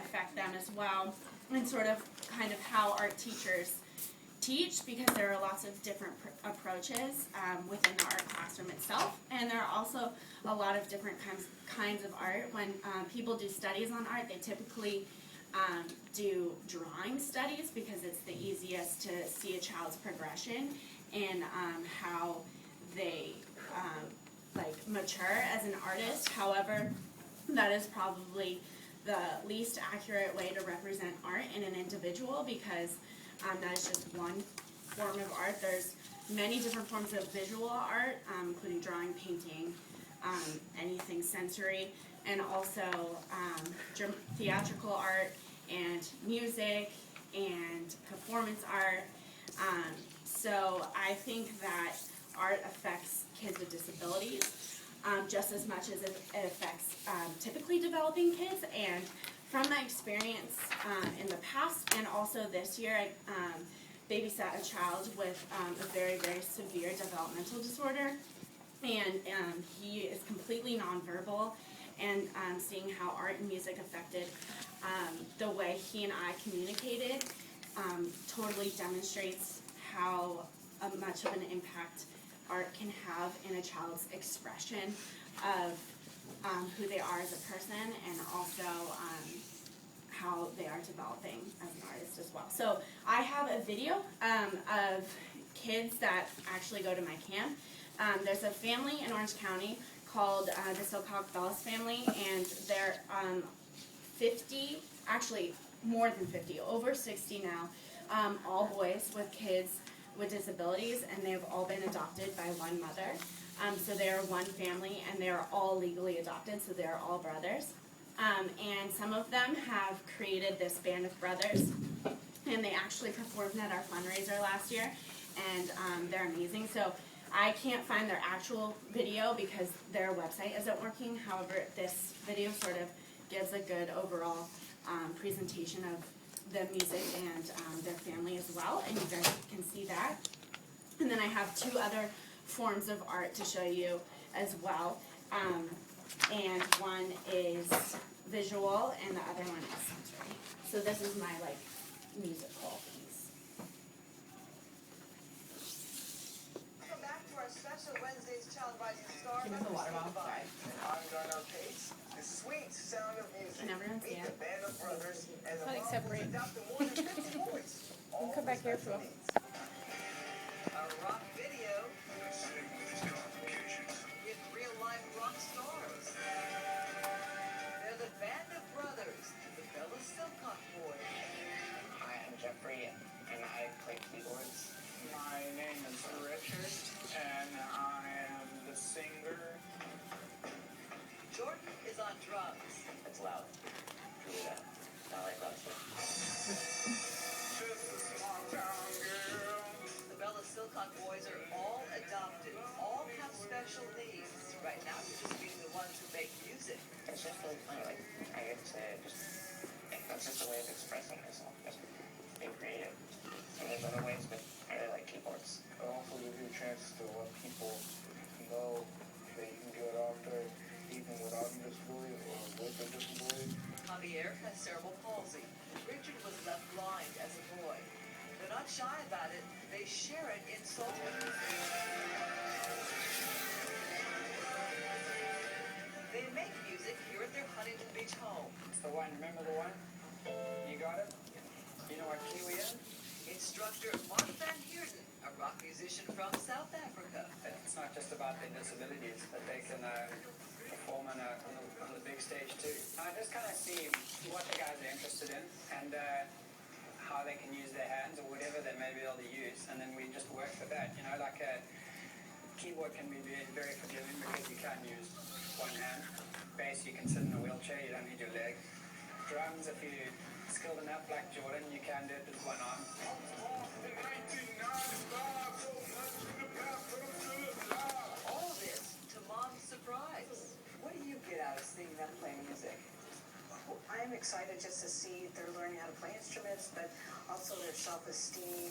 affect them as well, and sort of kind of how art teachers teach, because there are lots of different approaches within the art classroom itself, and there are also a lot of different kinds of art. When people do studies on art, they typically do drawing studies because it's the easiest to see a child's progression and how they like mature as an artist. However, that is probably the least accurate way to represent art in an individual, because that is just one form of art. There's many different forms of visual art, including drawing, painting, anything sensory, and also theatrical art and music and performance art. So I think that art affects kids with disabilities just as much as it affects typically developing kids. And from my experience in the past and also this year, I babysat a child with a very, very severe developmental disorder, and he is completely nonverbal, and seeing how art and music affected the way he and I communicated totally demonstrates how much of an impact art can have in a child's expression of who they are as a person, and also how they are developing as an artist as well. So I have a video of kids that actually go to my camp. There's a family in Orange County called the Silcock Bellis family, and they're 50, actually more than 50, over 60 now, all boys with kids with disabilities, and they've all been adopted by one mother. So they are one family, and they are all legally adopted, so they're all brothers. And some of them have created this band of brothers, and they actually performed at our fundraiser last year, and they're amazing. So I can't find their actual video because their website isn't working. However, this video sort of gives a good overall presentation of the music and their family as well, and you guys can see that. And then I have two other forms of art to show you as well, and one is visual and the other one is sensory. So this is my like musical piece. Welcome back to our special Wednesday's Child Rising Star. Give me the water bottle. Sorry. On our pace, the sweet sound of music. Can everyone see it? The band of brothers and the Like separate. adopted more than 50 boys. You can come back here for A rock video with real-life rock stars. They're the band of brothers, the Bellis Silcock Boys. Hi, I'm Jeffrey, and I play keyboards. My name is Richard, and I am the singer. Jordan is on drums. It's loud. Really loud. Not like loud stuff. Just a small town girl. The Bellis Silcock Boys are all adopted, all have special needs. Right now, you're just being the ones who make music. It's just really funny. Like, I get to that's just a way of expressing yourself. Just being creative. And there's other ways, but I really like keyboards. It also gives you a chance to let people know that you can get out there even without a disability or with a disability. Javier has cerebral palsy. Richard was left blind as a boy. They're not shy about it. They share it in song. They make music here at their Huntington Beach home. It's the one. Remember the one? You got it? You know what key we in? Instructor Mark Van Heerden, a rock musician from South Africa. It's not just about their disabilities, but they can perform on the big stage too. I just kind of see what the guys are interested in and how they can use their hands or whatever they may be able to use, and then we just work for that. You know, like a keyboard can be very forgiving because you can't use one hand. Bass, you can sit in a wheelchair, you don't need your leg. Drums, if you're skilled enough like Jordan, you can do it with one arm. All this to Mom's surprise. What do you get out of seeing them play music? I'm excited just to see they're learning how to play instruments, but also their self-esteem,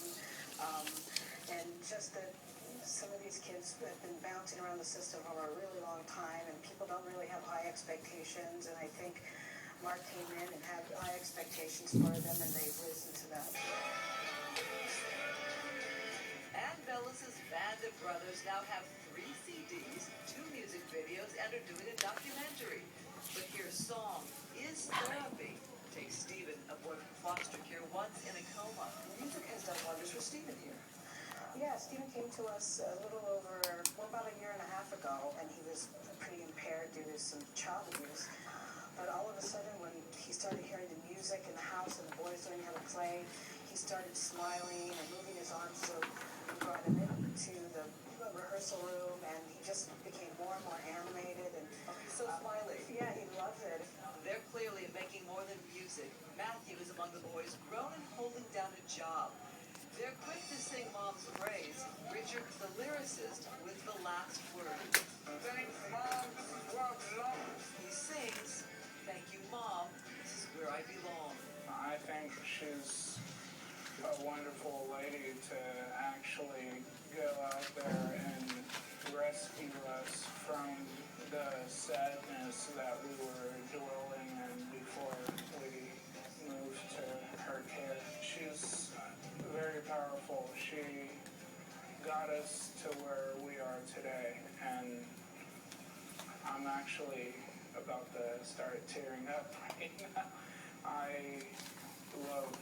and just that some of these kids have been bouncing around the system for a really long time, and people don't really have high expectations, and I think Mark came in and had high expectations for them, and they've risen to that. And Bellis's band of brothers now have 3 CDs, 2 music videos, and are doing a documentary. But here's song is therapy. Take Stephen, a boy from foster care, once in a coma. Music has done wonders for Stephen here. Yeah, Stephen came to us a little over, about a year and a half ago, and he was pretty impaired due to some child abuse. But all of a sudden, when he started hearing the music in the house and the boys learning how to play, he started smiling and moving his arms. So we brought him into the rehearsal room, and he just became more and more animated. And He's so smiley. yeah, he loved it. They're clearly making more than music. Matthew is among the boys, grown and holding down a job. They're quick to sing Mom's praise. Richard, the lyricist, with the last word. Thanks, Mom. Well, He sings, "Thank you, Mom. This is where I belong." I think she's a wonderful lady to actually go out there and rescue us from the sadness that we were dwelling in before we moved to her care. She's very powerful. She got us to where we are today, and I'm actually about to start tearing up right now. I love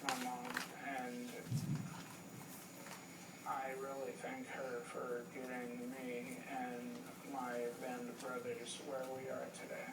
my mom, and I really thank her for getting me and my band of brothers where we are today.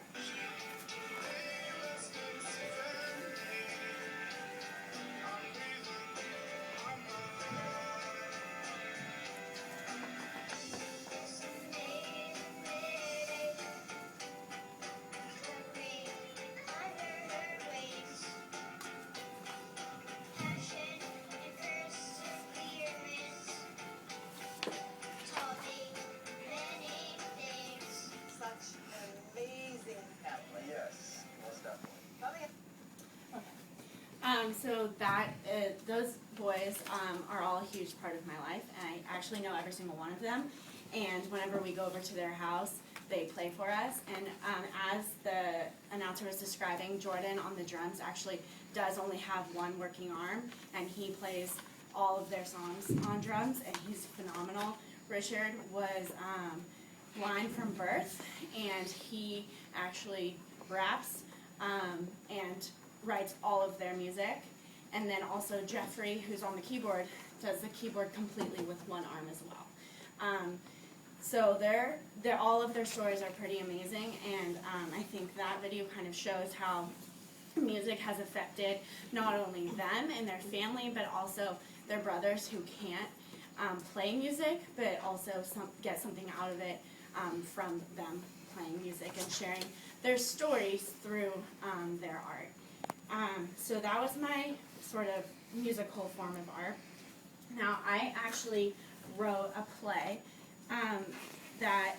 Such an amazing family. Yes, most definitely. So those boys are all a huge part of my life, and I actually know every single one of them. And whenever we go over to their house, they play for us. And as the announcer was describing, Jordan on the drums actually does only have one working arm, and he plays all of their songs on drums, and he's phenomenal. Richard was blind from birth, and he actually raps and writes all of their music. And then also Jeffrey, who's on the keyboard, does the keyboard completely with one arm as well. So all of their stories are pretty amazing, and I think that video kind of shows how music has affected not only them and their family, but also their brothers who can't play music, but also get something out of it from them playing music and sharing their stories through their art. So that was my sort of musical form of art. Now, I actually wrote a play that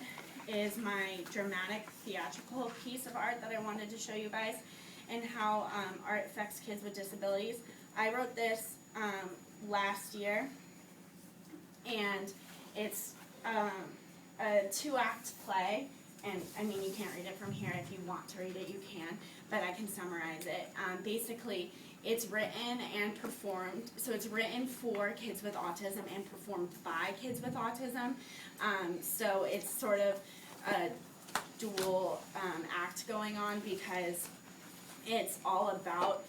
is my dramatic theatrical piece of art that I wanted to show you guys, and how art affects kids with disabilities. I wrote this last year, and it's a 2-act play. And I mean, you can't read it from here. If you want to read it, you can, but I can summarize it. Basically, it's written and performed, so it's written for kids with autism and performed by kids with autism. So it's sort of a dual act going on, because it's all about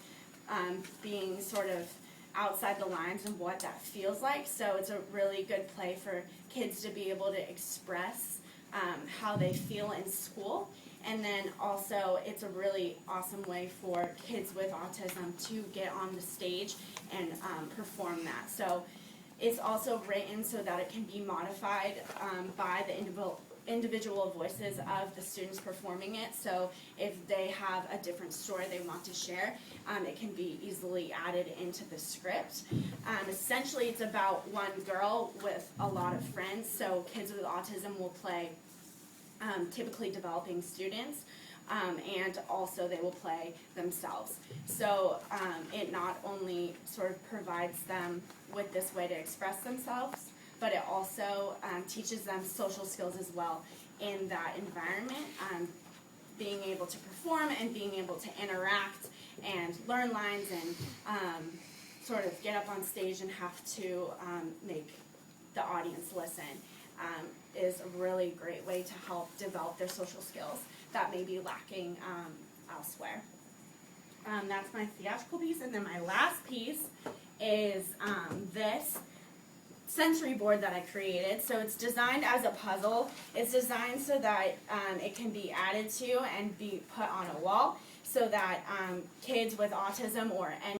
being sort of outside the lines of what that feels like. So it's a really good play for kids to be able to express how they feel in school. And then also it's a really awesome way for kids with autism to get on the stage and perform that. So it's also written so that it can be modified by the individual voices of the students performing it. So if they have a different story they want to share, it can be easily added into the script. Essentially, it's about one girl with a lot of friends. So kids with autism will play typically developing students, and also they will play themselves. So it not only sort of provides them with this way to express themselves, but it also teaches them social skills as well in that environment. being able to perform and being able to interact and learn lines and sort of get up on stage and have to make the audience listen is a really great way to help develop their social skills that may be lacking elsewhere. That's my theatrical piece, and then my last piece is this sensory board that I created. So it's designed as a puzzle. It's designed so that it can be added to and be put on a wall so that kids with autism or any